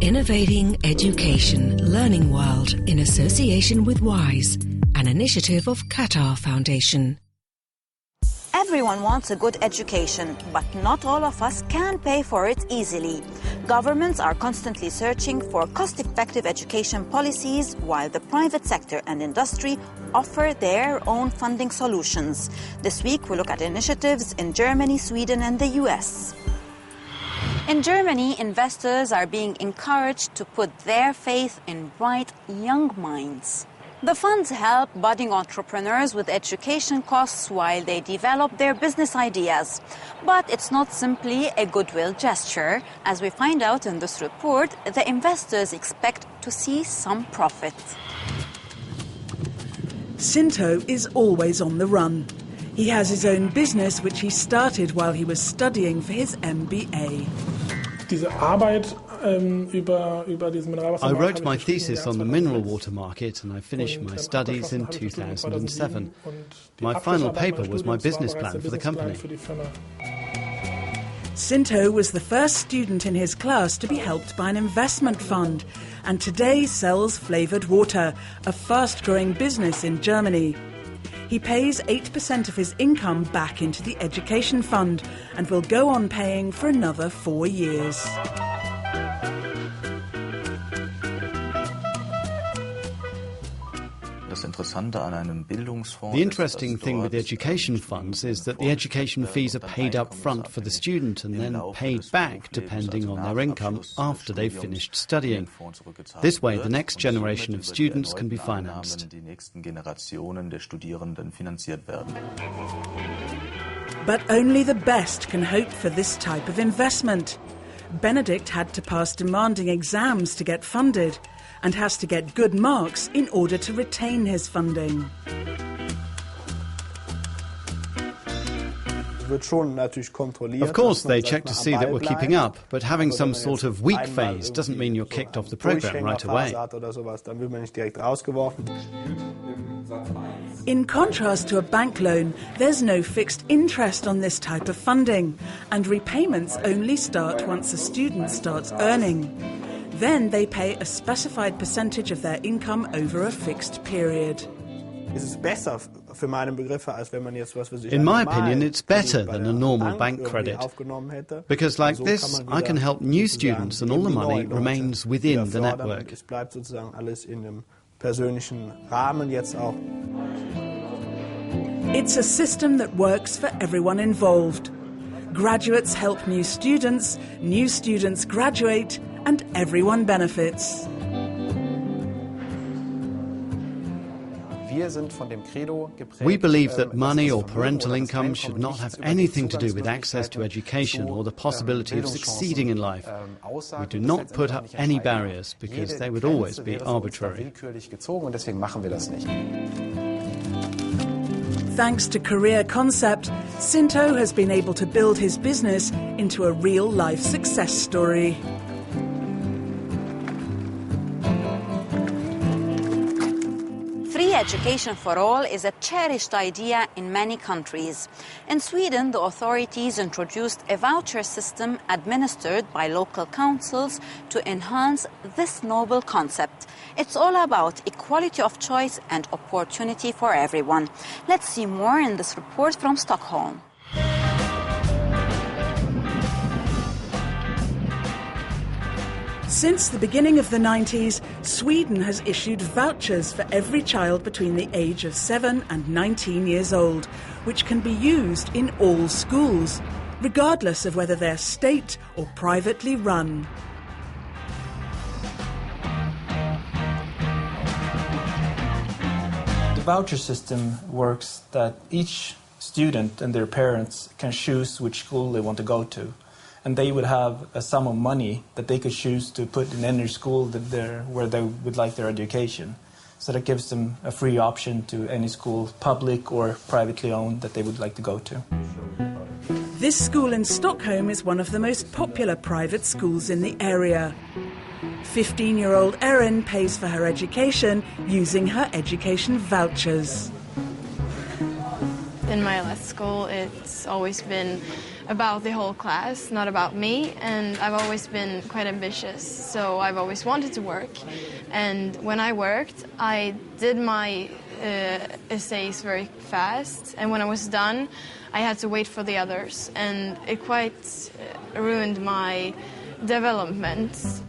Innovating Education Learning World in association with WISE, an initiative of Qatar Foundation. Everyone wants a good education, but not all of us can pay for it easily. Governments are constantly searching for cost-effective education policies, while the private sector and industry offer their own funding solutions. This week we look at initiatives in Germany, Sweden and the US. In Germany, investors are being encouraged to put their faith in bright young minds. The funds help budding entrepreneurs with education costs while they develop their business ideas. But it's not simply a goodwill gesture. As we find out in this report, the investors expect to see some profit. Sinto is always on the run. He has his own business which he started while he was studying for his MBA. I wrote my thesis on the mineral water market and I finished my studies in 2007. My final paper was my business plan for the company. Sinto was the first student in his class to be helped by an investment fund and today sells flavoured water, a fast-growing business in Germany. He pays 8% of his income back into the education fund and will go on paying for another 4 years. The interesting thing with education funds is that the education fees are paid up front for the student and then paid back depending on their income after they've finished studying. This way, the next generation of students can be financed. But only the best can hope for this type of investment. Benedict had to pass demanding exams to get funded and has to get good marks in order to retain his funding. Of course, they check to see that we're keeping up, but having some sort of weak phase doesn't mean you're kicked off the program right away. In contrast to a bank loan, there's no fixed interest on this type of funding, and repayments only start once a student starts earning. Then they pay a specified percentage of their income over a fixed period. In my opinion, it's better than a normal bank credit. Because like this, I can help new students and all the money remains within the network. It's a system that works for everyone involved. Graduates help new students graduate, and everyone benefits. We believe that money or parental income should not have anything to do with access to education or the possibility of succeeding in life. We do not put up any barriers because they would always be arbitrary. Thanks to Career Concept, Sinto has been able to build his business into a real-life success story. Free education for all is a cherished idea in many countries. In Sweden, the authorities introduced a voucher system administered by local councils to enhance this noble concept. It's all about equality of choice and opportunity for everyone. Let's see more in this report from Stockholm. Since the beginning of the 90s, Sweden has issued vouchers for every child between the age of 7 and 19 years old, which can be used in all schools, regardless of whether they're state or privately run. The voucher system works that each student and their parents can choose which school they want to go to. And they would have a sum of money that they could choose to put in any school where they would like their education. So that gives them a free option to any school, public or privately owned, that they would like to go to. This school in Stockholm is one of the most popular private schools in the area. 15-year-old Erin pays for her education using her education vouchers. In my last school, it's always been about the whole class, not about me, and I've always been quite ambitious, so I've always wanted to work. And when I worked, I did my essays very fast, and when I was done, I had to wait for the others, and it quite ruined my development.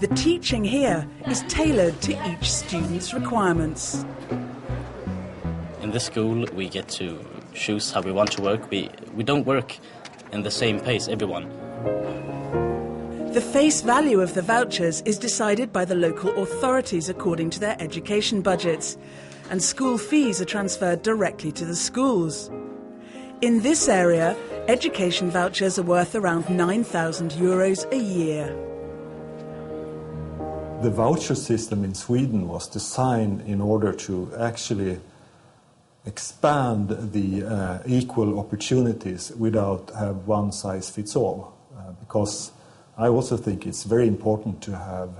The teaching here is tailored to each student's requirements. In this school, we get to choose how we want to work. We don't work in the same pace, everyone. The face value of the vouchers is decided by the local authorities according to their education budgets, and school fees are transferred directly to the schools. In this area, education vouchers are worth around €9,000 a year. The voucher system in Sweden was designed in order to actually expand the equal opportunities without have one size fits all, because I also think it's very important to have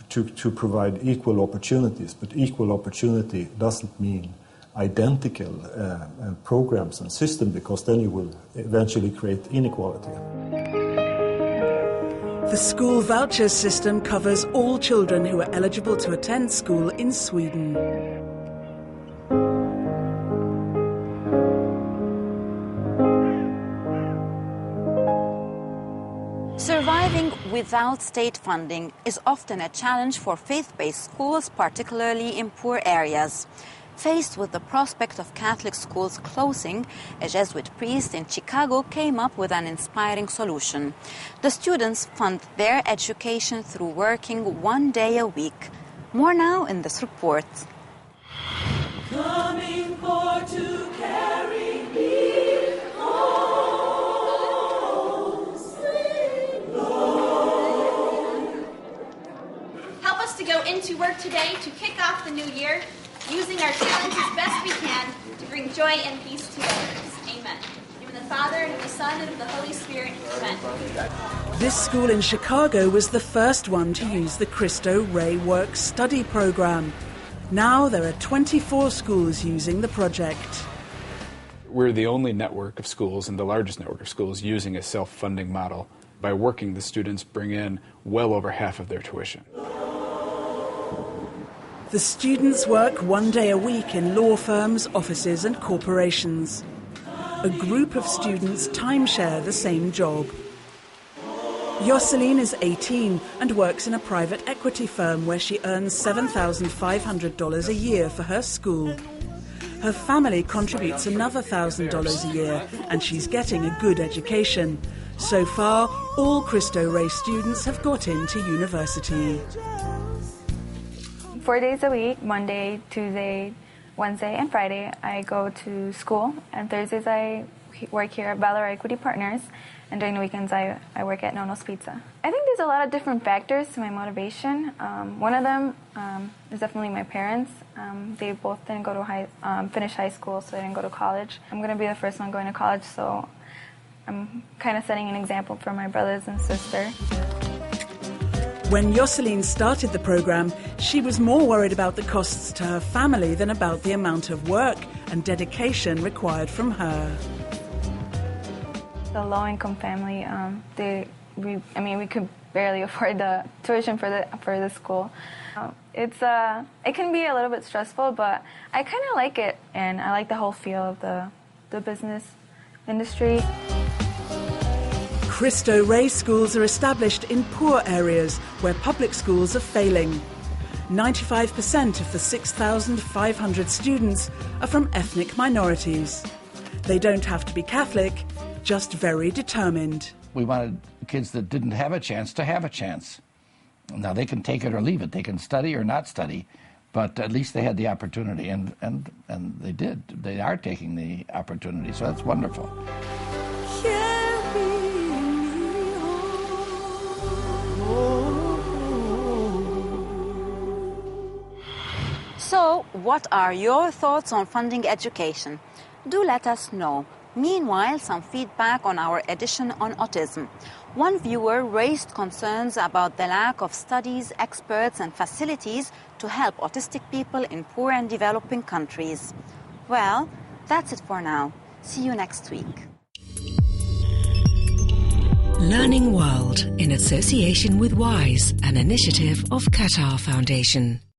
to provide equal opportunities, but equal opportunity doesn't mean identical programs and systems, because then you will eventually create inequality. The school voucher system covers all children who are eligible to attend school in Sweden. Surviving without state funding is often a challenge for faith-based schools, particularly in poor areas. Faced with the prospect of Catholic schools closing, a Jesuit priest in Chicago came up with an inspiring solution. The students fund their education through working 1 day a week. More now in this report. Coming for to carry me home, sweet Lord. Help us to go into work today to kick off the new year, using our talents as best we can to bring joy and peace to others. Amen. In the name of the Father, and of the Son, and of the Holy Spirit. Amen. This school in Chicago was the first one to use the Cristo Rey Work Study program. Now there are 24 schools using the project. We're the only network of schools and the largest network of schools using a self-funding model. By working, the students bring in well over half of their tuition. The students work 1 day a week in law firms, offices and corporations. A group of students timeshare the same job. Jocelyn is 18 and works in a private equity firm where she earns $7,500 a year for her school. Her family contributes another $1,000 a year and she's getting a good education. So far, all Cristo Rey students have got into university. 4 days a week, Monday, Tuesday, Wednesday, and Friday, I go to school. And Thursdays, I work here at Valor Equity Partners. And during the weekends, I work at Nono's Pizza. I think there's a lot of different factors to my motivation. One of them is definitely my parents. They both didn't go to finish high school, so they didn't go to college. I'm going to be the first one going to college, so I'm kind of setting an example for my brothers and sister. When Jocelyn started the program, she was more worried about the costs to her family than about the amount of work and dedication required from her. The low-income family, we could barely afford the tuition for the school. It can be a little bit stressful, but I kind of like it, and I like the whole feel of the business industry. Cristo Rey schools are established in poor areas where public schools are failing. 95% of the 6,500 students are from ethnic minorities. They don't have to be Catholic, just very determined. We wanted kids that didn't have a chance to have a chance. Now they can take it or leave it. They can study or not study, but at least they had the opportunity, and they did. They are taking the opportunity, so that's wonderful. So, what are your thoughts on funding education? Do let us know. Meanwhile, some feedback on our edition on autism. One viewer raised concerns about the lack of studies, experts and facilities to help autistic people in poor and developing countries. Well, That's it for now. See you next week. Learning World in association with WISE, an initiative of Qatar Foundation.